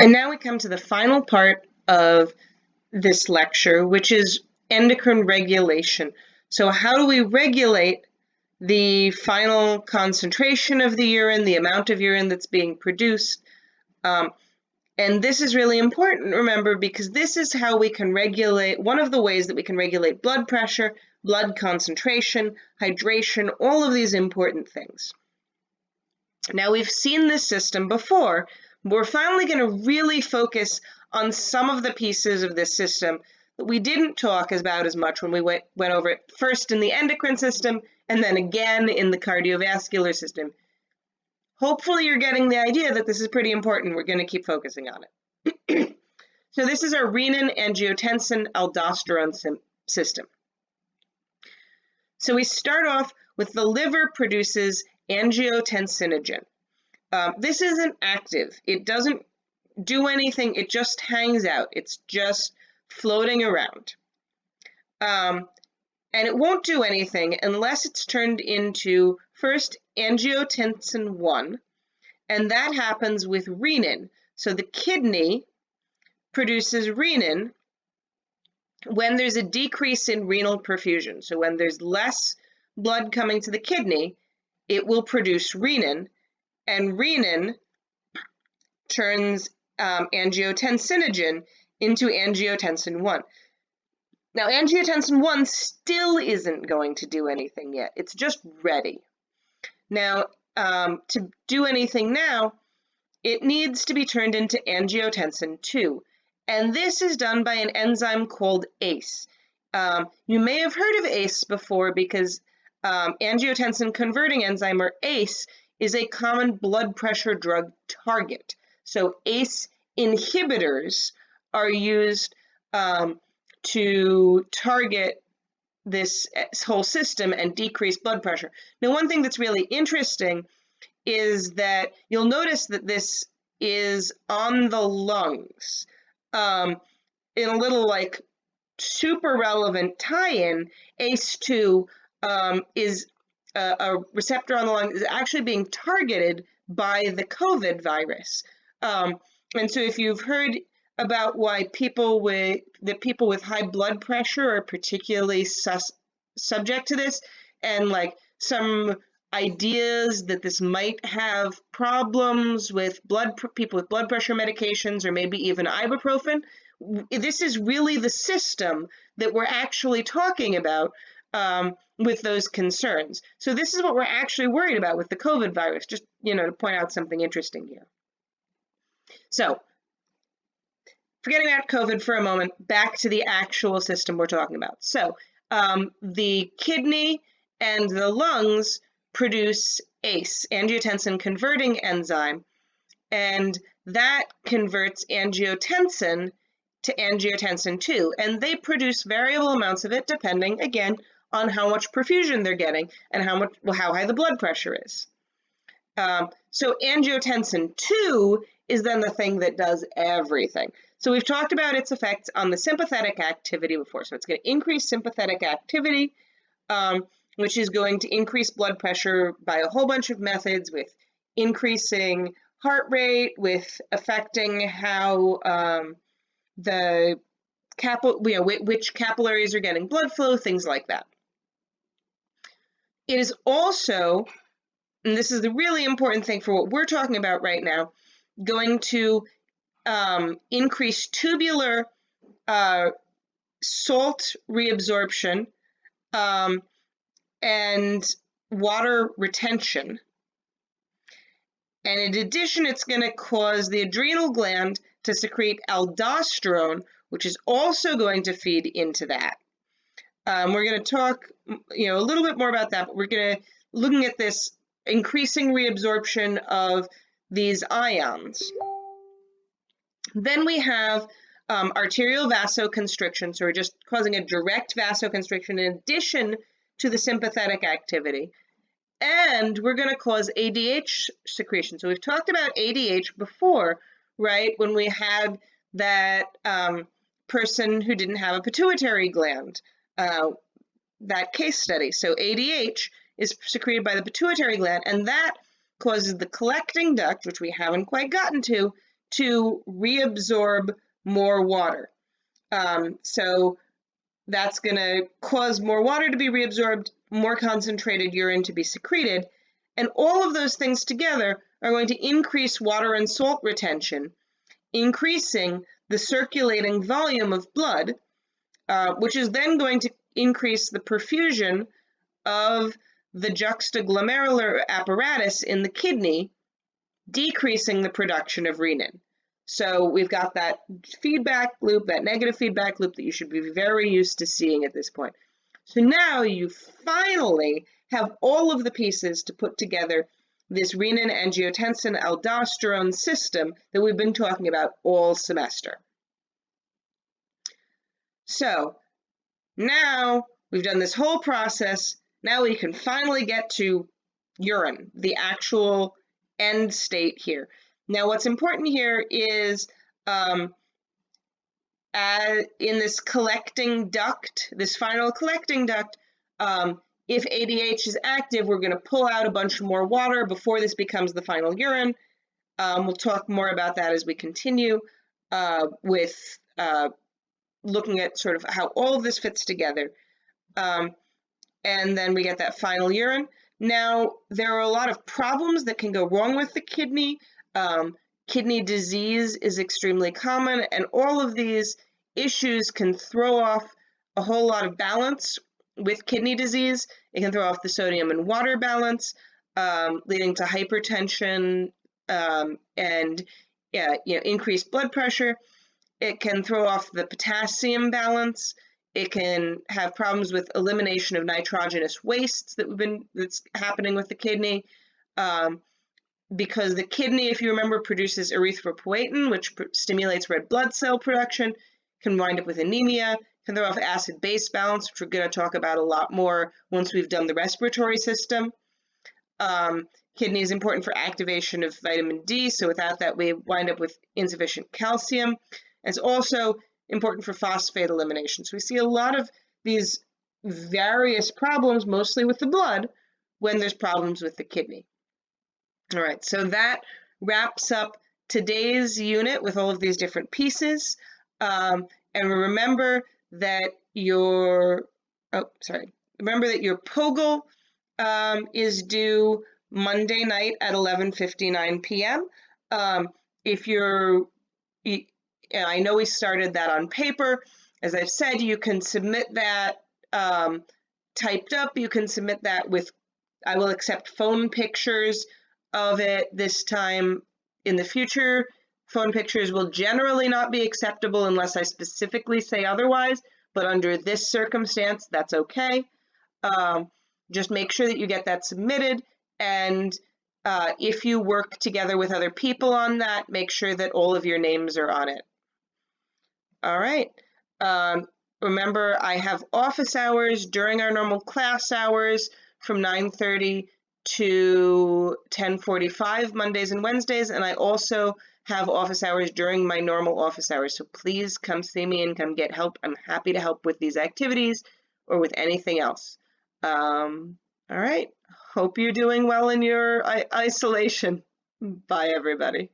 And now we come to the final part of this lecture, which is endocrine regulation. So how do we regulate the final concentration of the urine, the amount of urine that's being produced? And this is really important, remember, because this is how we can regulate, one of the ways that we can regulate blood pressure, blood concentration, hydration, all of these important things. Now, we've seen this system before, but we're finally going to really focus on some of the pieces of this system that we didn't talk about as much when we went over it first in the endocrine system and then again in the cardiovascular system. Hopefully you're getting the idea that this is pretty important. We're going to keep focusing on it. So this is our renin, angiotensin, aldosterone system. So we start off with the liver produces angiotensinogen. This isn't active. It doesn't do anything. It just hangs out. It's just floating around. And it won't do anything unless it's turned into first angiotensin 1, and that happens with renin. So the kidney produces renin when there's a decrease in renal perfusion. So when there's less blood coming to the kidney, it will produce renin, and renin turns angiotensinogen into angiotensin 1. Now, angiotensin 1 still isn't going to do anything yet. It's just ready. Now, to do anything now, it needs to be turned into angiotensin 2. And this is done by an enzyme called ACE. You may have heard of ACE before because angiotensin converting enzyme, or ACE, is a common blood pressure drug target. So ACE inhibitors are used to target this whole system and decrease blood pressure. Now, one thing that's really interesting is that you'll notice that this is on the lungs. In a little like super relevant tie-in, ACE2 is a receptor on the lung is actually being targeted by the COVID virus. And so if you've heard about why people with high blood pressure are particularly subject to this, and like some ideas that this might have problems with people with blood pressure medications or maybe even ibuprofen, this is really the system that we're actually talking about with those concerns. So this is what we're actually worried about with the COVID virus, just, to point out something interesting here. So forgetting about COVID for a moment, back to the actual system we're talking about. So the kidney and the lungs produce ACE, angiotensin converting enzyme, and that converts angiotensin to angiotensin 2, and they produce variable amounts of it depending, again, on how much perfusion they're getting and how high the blood pressure is. So angiotensin 2 is then the thing that does everything. So we've talked about its effects on the sympathetic activity before. So it's going to increase sympathetic activity, which is going to increase blood pressure by a whole bunch of methods, with increasing heart rate, with affecting how which capillaries are getting blood flow, things like that. It is also, and this is the really important thing for what we're talking about right now, going to increase tubular salt reabsorption and water retention. And in addition, it's going to cause the adrenal gland to secrete aldosterone, which is also going to feed into that. We're going to talk, a little bit more about that, but we're going to looking at this increasing reabsorption of these ions. Then we have arterial vasoconstriction, so we're just causing a direct vasoconstriction in addition to the sympathetic activity. And we're going to cause ADH secretion. So we've talked about ADH before, right, when we had that person who didn't have a pituitary gland, that case study. So ADH is secreted by the pituitary gland, and that causes the collecting duct, which we haven't quite gotten to to reabsorb more water. So that's going to cause more water to be reabsorbed, more concentrated urine to be secreted, and all of those things together are going to increase water and salt retention, increasing the circulating volume of blood, which is then going to increase the perfusion of the juxtaglomerular apparatus in the kidney, decreasing the production of renin. So we've got that feedback loop, that negative feedback loop that you should be very used to seeing at this point. So now you finally have all of the pieces to put together this renin, angiotensin, aldosterone system that we've been talking about all semester. So now we've done this whole process. Now we can finally get to urine, the actual end state here. Now, what's important here is in this collecting duct, this final collecting duct, if ADH is active, we're going to pull out a bunch more water before this becomes the final urine. We'll talk more about that as we continue with looking at sort of how all of this fits together. And then we get that final urine. Now, there are a lot of problems that can go wrong with the kidney. Kidney disease is extremely common, and all of these issues can throw off a whole lot of balance with kidney disease. It can throw off the sodium and water balance, leading to hypertension and increased blood pressure. It can throw off the potassium balance. It can have problems with elimination of nitrogenous wastes that's happening with the kidney. Because the kidney, if you remember, produces erythropoietin, which stimulates red blood cell production, can wind up with anemia, can throw off acid-base balance, which we're going to talk about a lot more once we've done the respiratory system. Kidney is important for activation of vitamin D, so without that we wind up with insufficient calcium. And it's also important for phosphate elimination. So we see a lot of these various problems, mostly with the blood, when there's problems with the kidney. All right, so that wraps up today's unit with all of these different pieces. And remember that your POGIL is due Monday night at 11:59 p.m. I know we started that on paper. As I've said, you can submit that typed up. You can submit that with, I will accept phone pictures of it this time. In the future, phone pictures will generally not be acceptable unless I specifically say otherwise, but under this circumstance, that's okay. Just make sure that you get that submitted, and if you work together with other people on that, make sure that all of your names are on it. All right. Remember, I have office hours during our normal class hours from 9:30 to 10:45 Mondays and Wednesdays, and I also have office hours during my normal office hours, so please come see me and come get help. I'm happy to help with these activities or with anything else. All right, hope you're doing well in your isolation. Bye, everybody.